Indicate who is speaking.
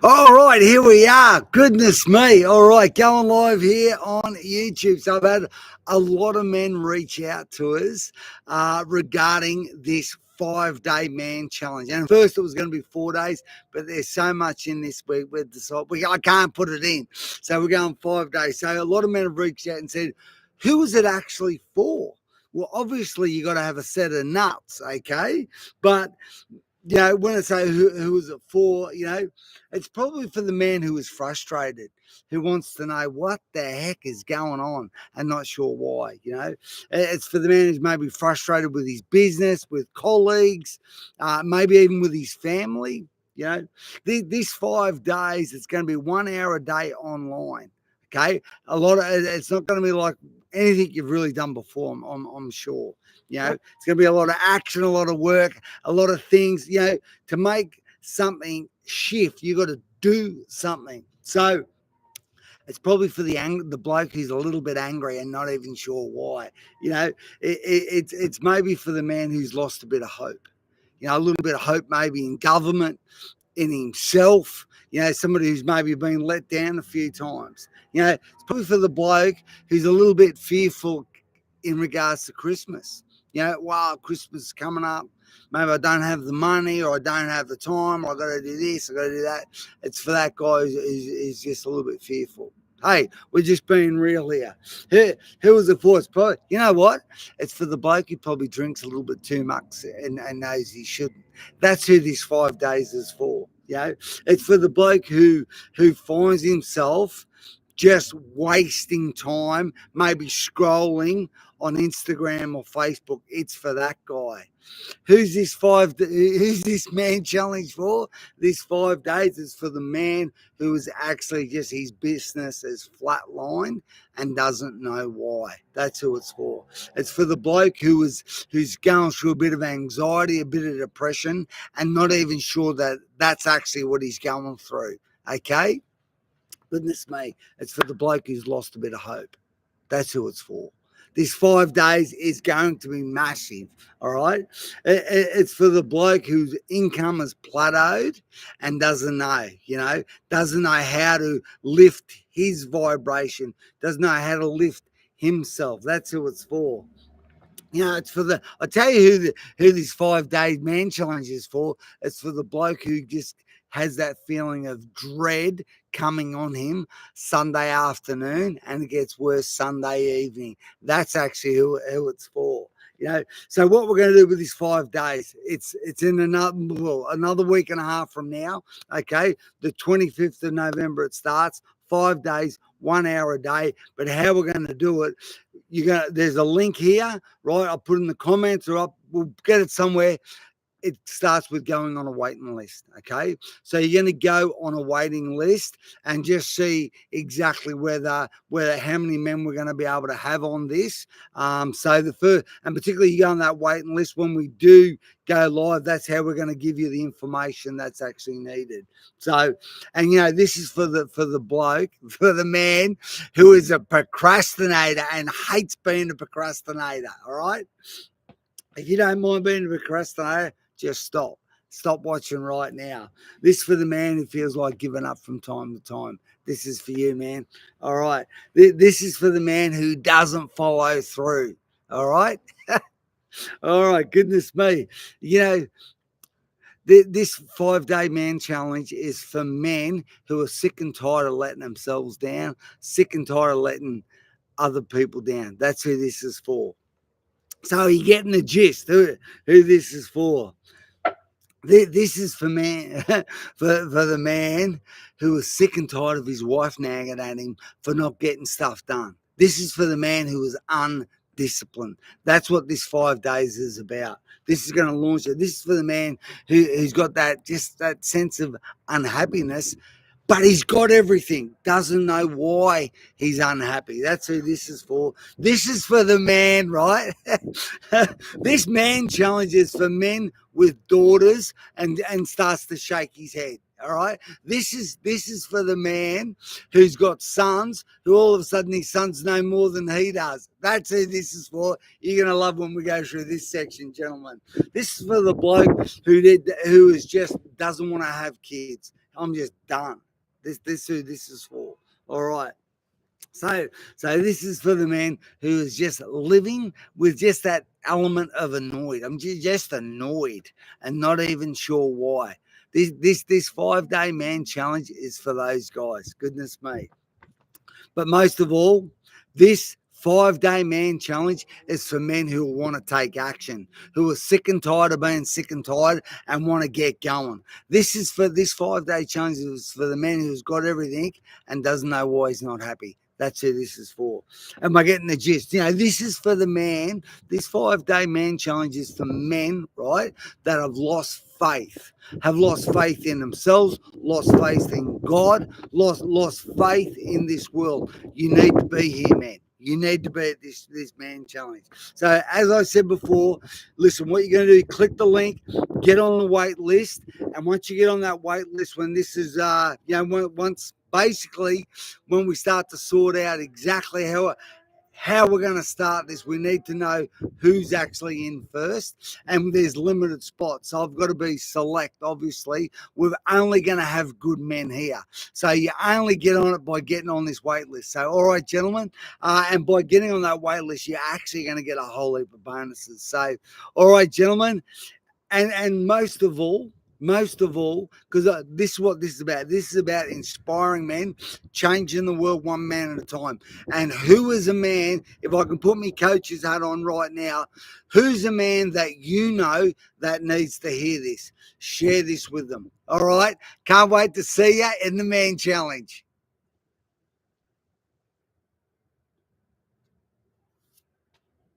Speaker 1: All right, here we are. Goodness me. All right, going live here on YouTube. So I've had a lot of men reach out to us regarding this 5-day man challenge. And first it was going to be 4 days, but there's so much in this week. I can't put it in. So we're going 5 days. So a lot of men have reached out and said, who is it actually for? Well, obviously you got to have a set of nuts, okay? But when I say who is it for, it's probably for the man who is frustrated, who wants to know what the heck is going on and not sure why. It's for the man who's maybe frustrated with his business, with colleagues, maybe even with his family. These 5 days, it's going to be 1 hour a day online. Okay, it's not going to be like anything you've really done before. I'm sure. It's going to be a lot of action, a lot of work, a lot of things. To make something shift, you got to do something. So it's probably for the bloke who's a little bit angry and not even sure why. It's maybe for the man who's lost a bit of hope. A little bit of hope maybe in government, in himself. Somebody who's maybe been let down a few times. It's probably for the bloke who's a little bit fearful in regards to Christmas. Wow, Christmas is coming up. Maybe I don't have the money, or I don't have the time, or I got to do this, I got to do that. It's for that guy who's just a little bit fearful. Hey, we're just being real here. Who was it for? Probably, you know what? It's for the bloke who probably drinks a little bit too much and knows he shouldn't. That's who this 5 days is for. It's for the bloke who finds himself just wasting time, maybe scrolling on Instagram or Facebook. It's for that guy. Who's this man challenge for? This 5 days is for the man who is actually just his business is flatlined and doesn't know why. That's who it's for. It's for the bloke who's going through a bit of anxiety, a bit of depression, and not even sure that that's actually what he's going through. Okay? Goodness me. It's for the bloke who's lost a bit of hope. That's who it's for. This 5 days is going to be massive, all right? It's for the bloke whose income is plateaued and doesn't know how to lift his vibration, doesn't know how to lift himself. That's who it's for. It's for I'll tell you who this 5 day man challenge is for. It's for the bloke who just has that feeling of dread coming on him Sunday afternoon, and it gets worse Sunday evening. That's actually who it's for. So what we're going to do with these 5 days, it's in another week and a half from now. Okay, the 25th of November it starts. 5 days, 1 hour a day. But how we're going to do it, there's a link here, right? I'll put in the comments, or we'll get it somewhere. It starts with going on a waiting list, okay? So you're going to go on a waiting list and just see exactly whether how many men we're going to be able to have on this. So the first, and particularly you go on that waiting list when we do go live, that's how we're going to give you the information that's actually needed. So, and this is for the bloke, for the man who is a procrastinator and hates being a procrastinator, all right? If you don't mind being a procrastinator, just stop. Stop watching right now. This is for the man who feels like giving up from time to time. This is for you, man. All right. This is for the man who doesn't follow through. All right. All right. Goodness me. This 5 day man challenge is for men who are sick and tired of letting themselves down, sick and tired of letting other people down. That's who this is for. So you're getting the gist who this is for. This is for the man who is sick and tired of his wife nagging at him for not getting stuff done. This is for the man who is undisciplined. That's what this 5 days is about. This is going to launch it. This is for the man who's got that sense of unhappiness, but he's got everything, doesn't know why he's unhappy. That's who this is for. This is for the man, right? This man challenge is for men with daughters and starts to shake his head. All right. This is for the man who's got sons who all of a sudden his sons know more than he does. That's who this is for. You're gonna love when we go through this section, gentlemen. This is for the bloke who just doesn't want to have kids. I'm just done. This who this is for. All right. So this is for the man who is just living with just that element of annoyed. I'm just annoyed and not even sure why. This 5-day man challenge is for those guys. Goodness me. But most of all, this 5-day man challenge is for men who want to take action, who are sick and tired of being sick and tired and want to get going. This 5-day challenge is for the man who's got everything and doesn't know why he's not happy. That's who this is for. Am I getting the gist? This is for the man. This 5-day man challenge is for men, right, that have lost faith in themselves, lost faith in God, lost faith in this world. You need to be here, man. You need to be at this man challenge. So as I said before, listen, what you're going to do, click the link, get on the wait list. And once you get on that wait list, when this is, once basically when we start to sort out exactly how we're going to start this, we need to know who's actually in first, and there's limited spots. So I've got to be select, obviously. We're only going to have good men here. So you only get on it by getting on this wait list. So, all right, gentlemen, and by getting on that wait list, you're actually going to get a whole heap of bonuses. So, all right, gentlemen, and most of all, because this is what this is about. This is about inspiring men, changing the world one man at a time. And who is a man, if I can put my coach's hat on right now, who's a man that you know that needs to hear this? Share this with them. All right? Can't wait to see you in the Man Challenge.